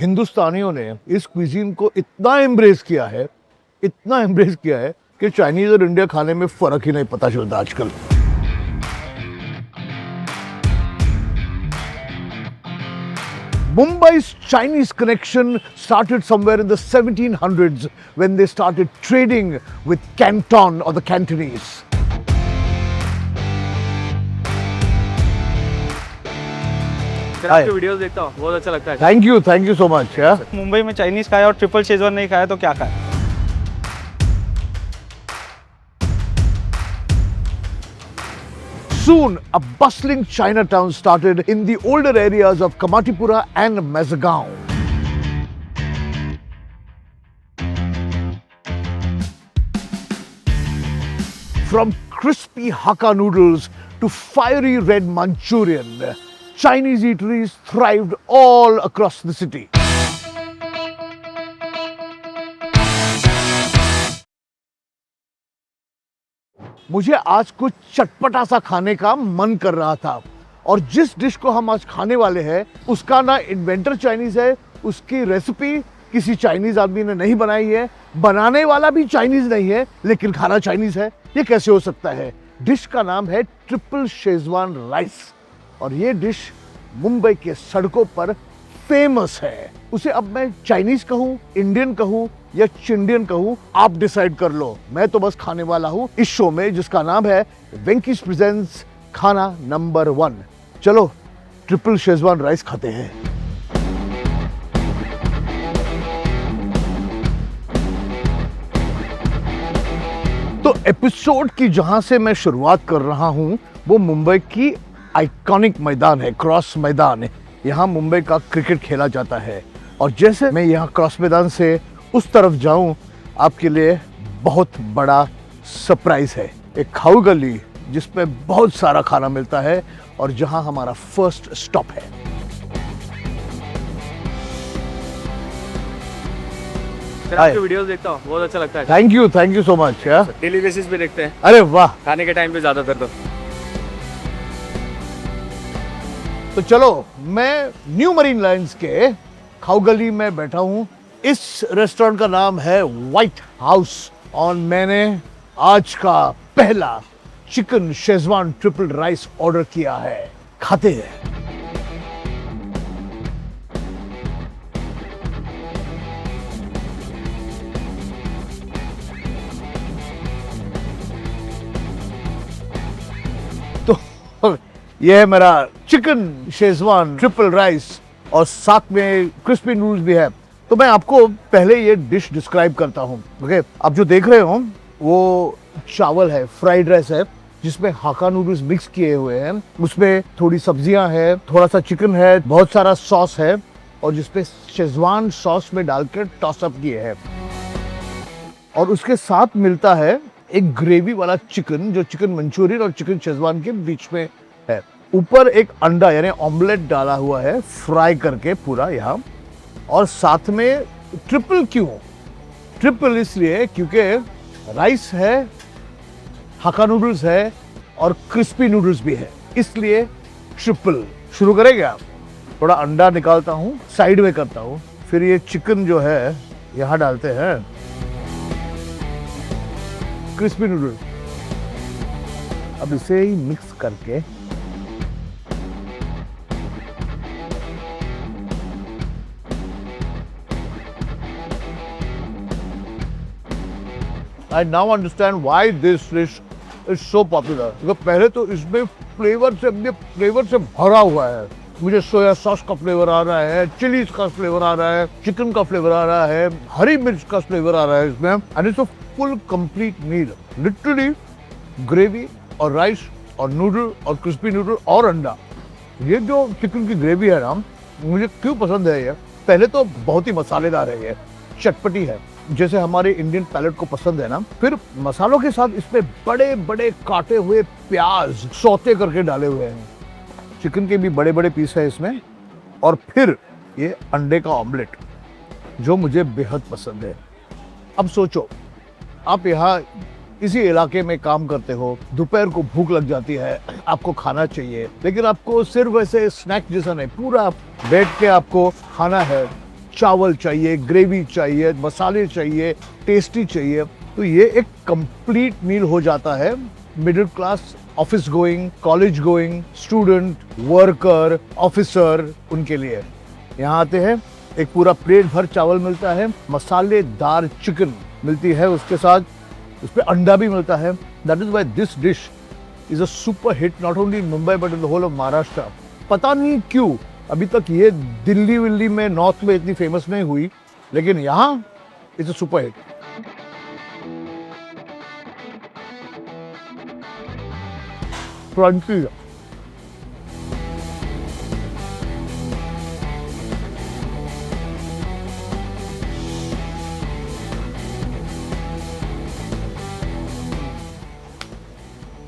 हिंदुस्तानियों ने इस क्विजीन को इतना एम्ब्रेस किया है कि चाइनीज और इंडिया खाने में फर्क ही नहीं पता चलता आजकल। Mumbai's Chinese connection started somewhere in the 1700s when they started trading with Canton or the Cantonese. Sir आपके वीडियोस देखता हूँ, बहुत अच्छा लगता है। Thank you so much. Yeah. Mumbai में चाइनीज खाया और ट्रिपल शेजवान नहीं खाया तो क्या खाया? Soon, a bustling Chinatown started in the older areas of Kamatipura and Mazagaon. From crispy Hakka noodles to fiery red Manchurian, Chinese eateries thrived all across the city. मुझे आज कुछ चटपटा सा खाने का मन कर रहा था और जिस डिश को हम आज खाने वाले हैं उसका ना इन्वेंटर चाइनीज है, उसकी रेसिपी किसी चाइनीज आदमी ने नहीं बनाई है, बनाने वाला भी चाइनीज नहीं है, लेकिन खाना चाइनीज है। ये कैसे हो सकता है? डिश का नाम है ट्रिपल शेजवान राइस और ये डिश मुंबई के सड़कों पर फेमस है। उसे अब मैं चाइनीज कहूं, इंडियन कहूं या चिंडियन कहूं, आप डिसाइड कर लो। मैं तो बस खाने वाला हूं इस शो में जिसका नाम है वेंकीज प्रेजेंट्स खाना नंबर 1। चलो ट्रिपल शेजवान राइस खाते हैं। तो एपिसोड की जहां से मैं शुरुआत कर रहा हूं वो मुंबई की आइकॉनिक मैदान है, क्रॉस मैदान है। यहाँ मुंबई का क्रिकेट खेला जाता है और जैसे मैं यहाँ क्रॉस मैदान से उस तरफ जाऊं, आपके लिए बहुत बड़ा सरप्राइज है। एक खाऊ गली जिसमें बहुत सारा खाना मिलता है और जहां हमारा फर्स्ट स्टॉप है। सर आपके वीडियोस देखता हूँ, बहुत अच्छा लगता है। Thank you so much. Daily basis पे देखते हैं। अरे वाह, खाने के टाइम पे ज्यादातर तो चलो मैं न्यू मरीन लाइन्स के खाऊ गली में बैठा हूं। इस रेस्टोरेंट का नाम है व्हाइट हाउस और मैंने आज का पहला chicken Schezwan triple rice order किया है। खाते हैं। तो यह है मेरा चिकन शेजवान ट्रिपल राइस और साथ में क्रिस्पी नूडल्स भी है। तो मैं आपको पहले ये डिश डिस्क्राइब करता हूँ। ओके, आप जो देख रहे हो वो चावल है, फ्राइड राइस है जिसमें हाका नूडल्स मिक्स किए हुए हैं। उसमें थोड़ी सब्जियां हैं, थोड़ा सा चिकन है, बहुत सारा सॉस है और जिसपे शेजवान सॉस में डालकर टॉस अप किए हैं। और उसके साथ मिलता है एक ग्रेवी वाला चिकन जो चिकन मंचूरियन और चिकन शेजवान के बीच में है। ऊपर एक अंडा यानी ऑमलेट डाला हुआ है फ्राई करके पूरा यहाँ। और साथ में ट्रिपल क्यों? ट्रिपल इसलिए क्योंकि राइस है, हक्का नूडल्स है और क्रिस्पी नूडल्स भी है, इसलिए ट्रिपल। शुरू करेंगे आप? थोड़ा अंडा निकालता हूँ, साइड में करता हूँ, फिर ये चिकन जो है यहाँ डालते हैं, क्रिस्पी नूडल्स। अब इसे ही मिक्स करके I now understand why this dish is so popular. क्योंकि पहले तो इसमें फ्लेवर से भरा हुआ है। मुझे सोया सॉस का फ्लेवर आ रहा है, चिलीज का फ्लेवर आ रहा है, चिकन का फ्लेवर आ रहा है, हरी मिर्च का फ्लेवर आ रहा है इसमें। And it's a full complete meal. Literally gravy और राइस और नूडल और क्रिस्पी नूडल और अंडा। ये जो चिकन की ग्रेवी है ना, मुझे क्यों पसंद है ये? पहले तो बहुत ही मसालेदार है, ये चटपटी है जैसे हमारे इंडियन पैलेट को पसंद है ना। फिर मसालों के साथ इसमें बड़े बड़े काटे हुए प्याज सौते करके डाले हुए हैं। चिकन के भी बड़े बड़े पीस है इसमें। और फिर ये अंडे का ऑमलेट जो मुझे बेहद पसंद है। अब सोचो, आप यहाँ इसी इलाके में काम करते हो, दोपहर को भूख लग जाती है, आपको खाना चाहिए, लेकिन आपको सिर्फ ऐसे स्नैक जैसा नहीं, पूरा बैठ के आपको खाना है। चावल चाहिए, ग्रेवी चाहिए, मसाले चाहिए, टेस्टी चाहिए, तो ये एक कंप्लीट मील हो जाता है middle class, office going, college going, student, worker, officer, उनके लिए। यहाँ आते हैं, एक पूरा प्लेट भर चावल मिलता है, मसालेदार चिकन मिलती है, उसके साथ उस पे अंडा भी मिलता है। That is why this dish is a super hit not only in Mumbai but in the whole of Maharashtra. पता नहीं क्यों अभी तक ये दिल्ली विल्ली में, नॉर्थ में इतनी फेमस नहीं हुई, लेकिन यहाँ it's a super hit. Crunchy,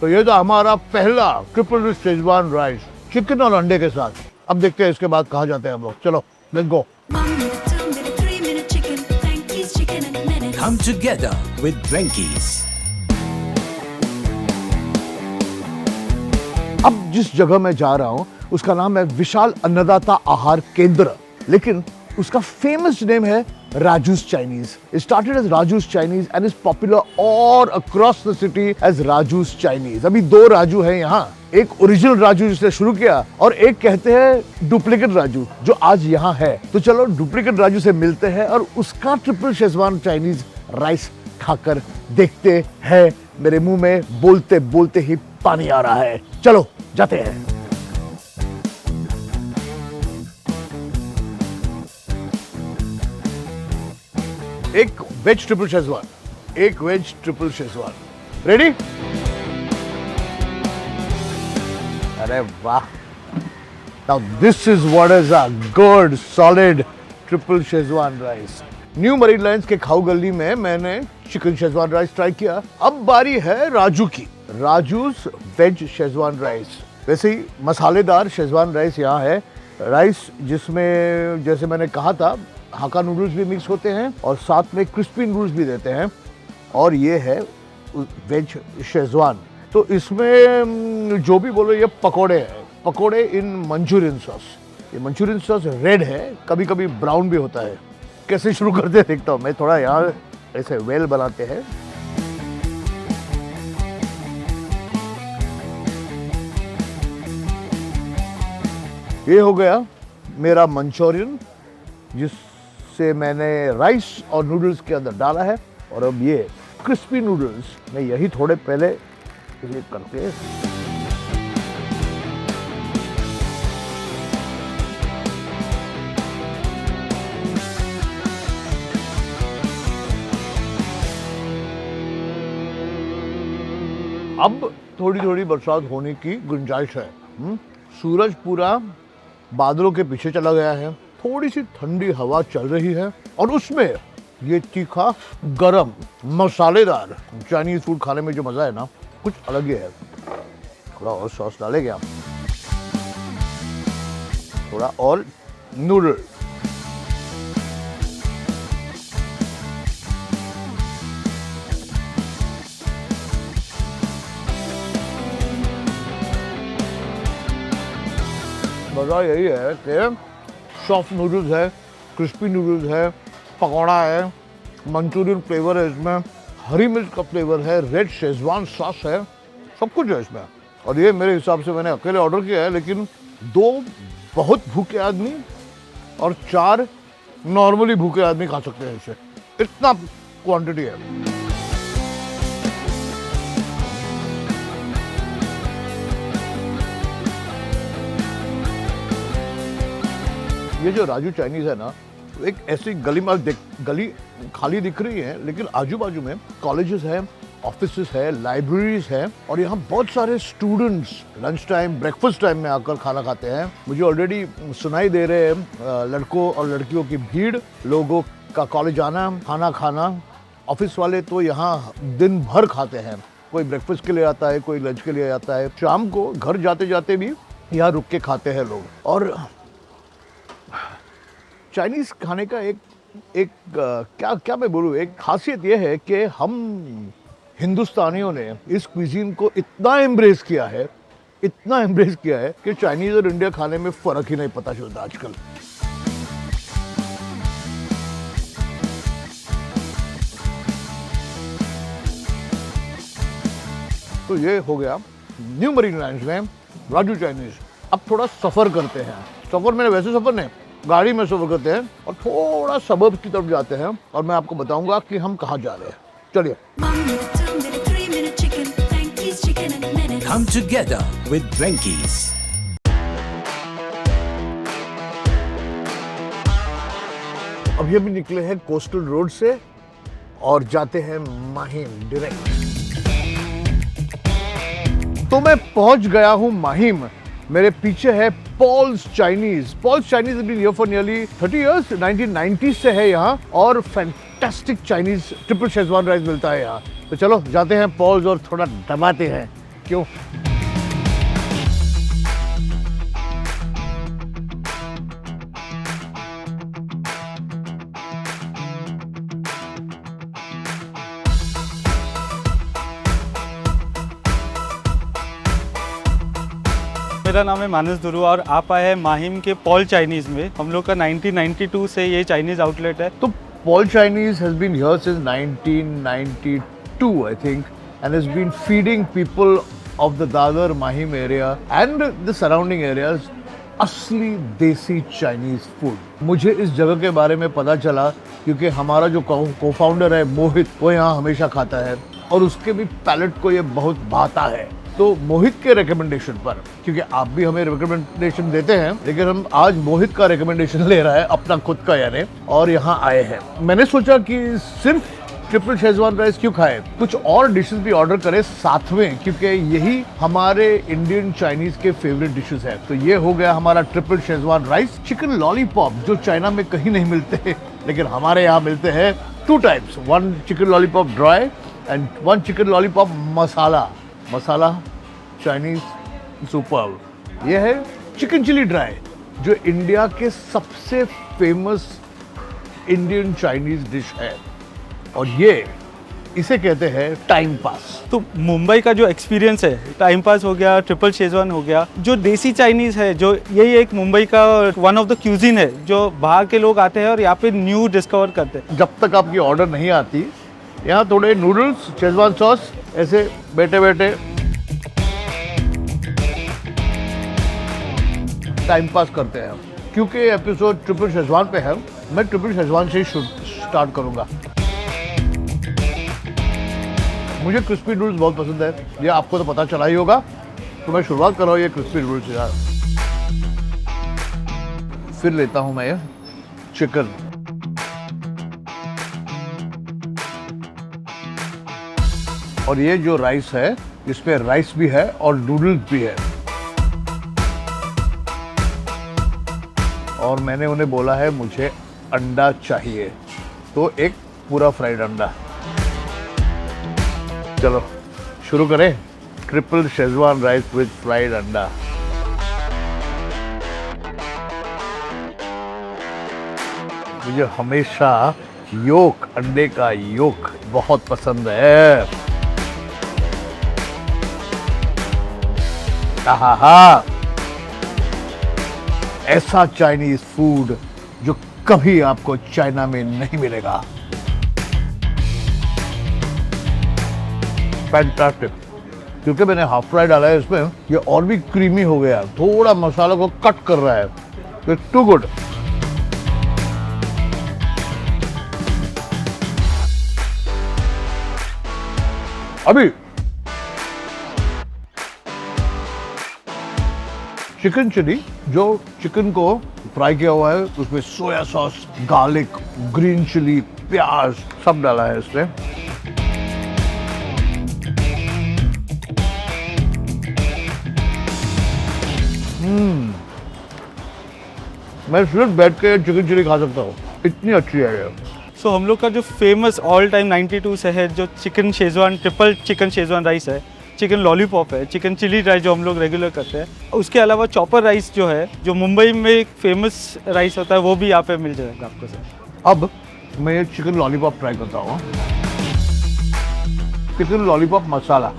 तो ये तो हमारा पहला triple rich Schezwan rice chicken और अंडे के साथ। अब देखते हैं इसके बाद कहाँ जाते हैं हम लोग। चलो let's go. 1 minute, 2 minute, 3 minute chicken. Frankie's chicken in a minute. Come together with Venky's. अब जिस जगह मैं जा रहा हूँ उसका नाम है विशाल अन्नदाता आहार केंद्र, लेकिन उसका फेमस नेम है Raju's Chinese. It started as Raju's Chinese and is popular all across the city as Raju's Chinese. अभी दो राजू हैं यहाँ, एक ओरिजिनल राजू जिसने शुरू किया और एक कहते हैं डुप्लीकेट राजू जो आज यहाँ है। तो चलो डुप्लीकेट राजू से मिलते हैं और उसका ट्रिपल शेजवान चाइनीज राइस खाकर देखते हैं। मेरे मुंह में बोलते बोलते ही पानी आ रहा है। चलो जाते हैं। एक वेज ट्रिपल शेजवान, एक वेज ट्रिपल शेजवान। रेडी? अरे वाह! Now this is what is a good solid triple Schezwan rice. New marine lines के खाऊ गली में मैंने चिकन शेजवान राइस ट्राई किया। अब बारी है राजू की, राजू's वेज शेजवान राइस। वैसे ही मसालेदार शेजवान राइस यहाँ है, राइस जिसमें जैसे मैंने कहा था हाका नूडल्स भी मिक्स होते हैं और साथ में क्रिस्पी नूडल्स भी देते हैं, और ये है वेज शेजवान। तो इसमें जो भी बोलो ये पकोड़े हैं, पकोड़े इन मंचूरियन सॉस। ये मंचूरियन सॉस रेड है, कभी कभी ब्राउन भी होता है। कैसे शुरू करते हैं देखता हूँ मैं, थोड़ा यहाँ ऐसे वेल बनाते हैं। ये हो गया मेरा मंचूरियन जिससे मैंने राइस और नूडल्स के अंदर डाला है, और अब ये क्रिस्पी नूडल्स मैं यही थोड़े पहले ये करके अब थोड़ी थोड़ी बरसात होने की गुंजाइश है। सूरज पूरा बादलों के पीछे चला गया है, थोड़ी सी ठंडी हवा चल रही है, और उसमें ये तीखा गरम मसालेदार चाइनीज फूड खाने में जो मजा है ना, कुछ अलग ही है। थोड़ा और सॉस डालेंगे आप, थोड़ा और नूडल। मज़ा यही है कि सॉफ्ट नूडल्स है, क्रिस्पी नूडल्स है, पकौड़ा है, मंचूरियन फ्लेवर है इसमें, हरी मिर्च का फ्लेवर है, रेड शेजवान सॉस है, सब कुछ है इसमें। और ये मेरे हिसाब से मैंने अकेले ऑर्डर किया है, लेकिन 2 बहुत भूखे आदमी और 4 नॉर्मली भूखे आदमी खा सकते हैं इसे, इतना क्वांटिटी है। ये जो राजू चाइनीज है ना, एक ऐसी गली में गली खाली दिख रही है, लेकिन आजू बाजू में कॉलेजेस हैं, ऑफिसेस है, लाइब्रेरीज है, और यहाँ बहुत सारे students lunch time, breakfast time में आकर खाना खाते हैं। मुझे ऑलरेडी सुनाई दे रहे हैं लड़कों और लड़कियों की भीड़, लोगों का कॉलेज आना, खाना खाना। ऑफिस वाले तो यहाँ दिन भर खाते हैं, कोई ब्रेकफास्ट के लिए आता है, कोई लंच के लिए आता है, शाम को घर जाते जाते भी यहाँ रुक के खाते हैं लोग। और चाइनीज खाने का एक क्या मैं बोलूँ, एक खासियत ये है कि हम हिंदुस्तानियों ने इस क्विजीन को इतना एम्ब्रेस किया है कि चाइनीज और इंडिया खाने में फर्क ही नहीं पता चलता आजकल। तो ये हो गया न्यू मरीन लाइन्स में राजू चाइनीज। अब थोड़ा सफ़र करते हैं। सफ़र में वैसे सफ़र नहीं, गाड़ी में सफ़र करते हैं और थोड़ा सबब की तरफ जाते हैं और मैं आपको बताऊंगा कि हम कहाँ जा रहे हैं। चलिए। 1 minute, 2 minute, 3 minute chicken. Frankie's Chicken in minutes. Come together with Drankies. अभी अभी निकले हैं कोस्टल रोड से और जाते हैं माहिम डायरेक्ट। तो मैं पहुंच गया हूं माहिम। मेरे पीछे है Paul's Chinese. Paul's Chinese been here for nearly 30 years, 1990 से है यहाँ और fantastic Chinese triple Schezwan rice मिलता है यहाँ। तो चलो जाते हैं पॉल्स और थोड़ा दबाते हैं। क्यों? मेरा नाम है मानस दुरु और आप आए हैं माहिम के पॉल चाइनीज़ में। हम लोग का 1992 से ये चाइनीज़ आउटलेट है। तो Paul Chinese has been here since 1992, I think, and has been feeding people of the Dadar Mahim area and the surrounding areas असली देसी चाइनीज फूड। मुझे इस जगह के बारे में पता चला क्योंकि हमारा जो को-फाउंडर है मोहित, वो यहाँ हमेशा खाता है और उसके भी पैलेट को ये बहुत भाता है। तो मोहित के रिकमेंडेशन पर, क्योंकि आप भी हमें रिकमेंडेशन देते हैं, लेकिन हम आज मोहित का रिकमेंडेशन ले रहा है अपना खुद का यानी, और यहाँ आए हैं। मैंने सोचा कि सिर्फ ट्रिपल शेजवान राइस क्यों खाए, कुछ और डिशेस भी ऑर्डर करें साथ में, क्योंकि यही हमारे इंडियन चाइनीज के फेवरेट डिशेस है। तो ये हो गया हमारा triple Schezwan rice. Chicken lollipop जो चाइना में कहीं नहीं मिलते लेकिन हमारे यहाँ मिलते हैं 2 types, 1 chicken lollipop dry and 1 chicken lollipop masala Chinese super. ये है चिकन चिली ड्राई जो इंडिया के सबसे फेमस इंडियन चाइनीज डिश है और इसे कहते हैं टाइम पास। तो मुंबई का जो एक्सपीरियंस है, टाइम पास हो गया, ट्रिपल शेजवान हो गया, जो देसी चाइनीज़ है, जो यही एक मुंबई का वन ऑफ द क्यूजिन है जो बाहर के लोग आते हैं और यहाँ पे न्यू डिस्कवर करते हैं। जब तक आपकी ऑर्डर नहीं आती, यहाँ थोड़े नूडल्स, शेजवान सॉस, ऐसे बैठे बैठे टाइम पास करते हैं। क्योंकि एपिसोड ट्रिपल शेजवान पे है, मैं ट्रिपल शेजवान से ही स्टार्ट करूंगा। मुझे क्रिस्पी नूडल्स बहुत पसंद है, ये आपको तो पता चला ही होगा, तो मैं शुरुआत कर रहा हूँ ये क्रिस्पी नूडल्स से यार। फिर लेता हूँ मैं ये चिकन। और ये जो राइस है, इसमें राइस भी है और नूडल्स भी है। और मैंने उन्हें बोला है मुझे अंडा चाहिए, तो एक पूरा फ्राइड अंडा। चलो शुरू करें triple Schezwan rice with fried अंडा। मुझे हमेशा योक, अंडे का योक बहुत पसंद है। आहा, ऐसा चाइनीज फूड जो कभी आपको चाइना में नहीं मिलेगा। फैंटास्टिक। क्योंकि मैंने हाफ फ्राई डाला है इसमें, ये और भी क्रीमी हो गया, थोड़ा मसाला को कट कर रहा है, इट्स टू गुड। अभी चिकन चिली, जो चिकन को फ्राई किया हुआ है, उसमें soya sauce, garlic, green chilli, प्याज सब डाला है इसमें। मैं सिर्फ बैठ के चिकन चिली खा सकता हूँ, इतनी अच्छी है ये। सो हम लोग का जो फेमस ऑल टाइम 92 से है, जो chicken Schezwan, triple chicken Schezwan rice है, चिकन लॉलीपॉप है, चिकन चिली राइस जो हम लोग रेगुलर करते हैं, उसके अलावा चॉपर राइस जो है, जो मुंबई में एक फेमस राइस होता है, वो भी यहाँ पे मिल जाएगा आपको सर। अब मैं ये चिकन लॉलीपॉप ट्राई करता हूँ। चिकन लॉलीपॉप मसाला,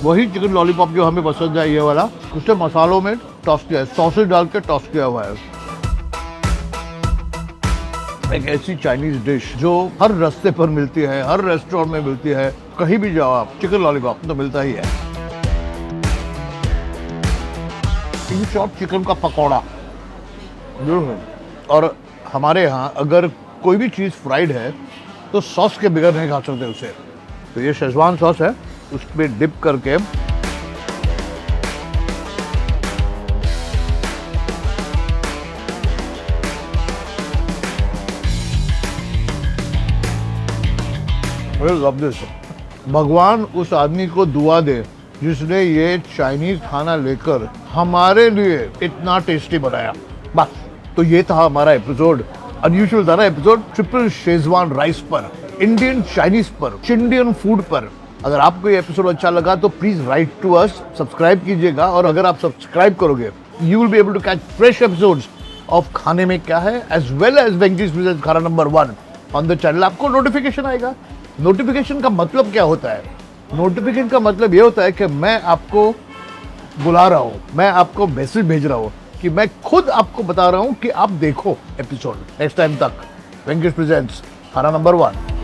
वही चिकन लॉलीपॉप जो हमें पसंद है, ये वाला, उससे मसालों में टॉस किया है, सॉसेज डाल के टॉस किया हुआ है। एक ऐसी चाइनीज डिश जो हर रास्ते पर मिलती है, हर रेस्टोरेंट में मिलती है, कहीं भी जाओ आप, चिकन लॉलीपॉप तो मिलता ही है। इन शॉर्ट चिकन का पकौड़ा, और हमारे यहाँ अगर कोई भी चीज़ फ्राइड है तो सॉस के बगैर नहीं खा सकते उसे। तो ये शेजवान सॉस है, उसमें डिप करके भगवान उस आदमी को दुआ दे जिसने ये चाइनीज खाना लेकर हमारे लिए इतना टेस्टी बनाया। बस, तो ये था हमारा एपिसोड, अनयूजुअल था ना एपिसोड, ट्रिपल शेजवान राइस पर, इंडियन चाइनीज पर, इंडियन फूड पर। अगर आपको ये एपिसोड अच्छा लगा तो please write to us, subscribe कीजिएगा, और अगर आप सब्सक्राइब करोगे you will be able to catch fresh episodes of Khane Mein Kya Hai, as well as Venky's presents Khana number 1 on the channel. आपको नोटिफिकेशन आएगा। नोटिफिकेशन का मतलब क्या होता है? नोटिफिकेशन का मतलब ये होता है कि मैं आपको बुला रहा हूँ, मैं आपको मैसेज भेज रहा हूँ, कि मैं खुद आपको बता रहा हूँ कि आप देखो एपिसोड। नेक्स्ट टाइम तक वेंकीज प्रेजेंट्स खाना नंबर 1।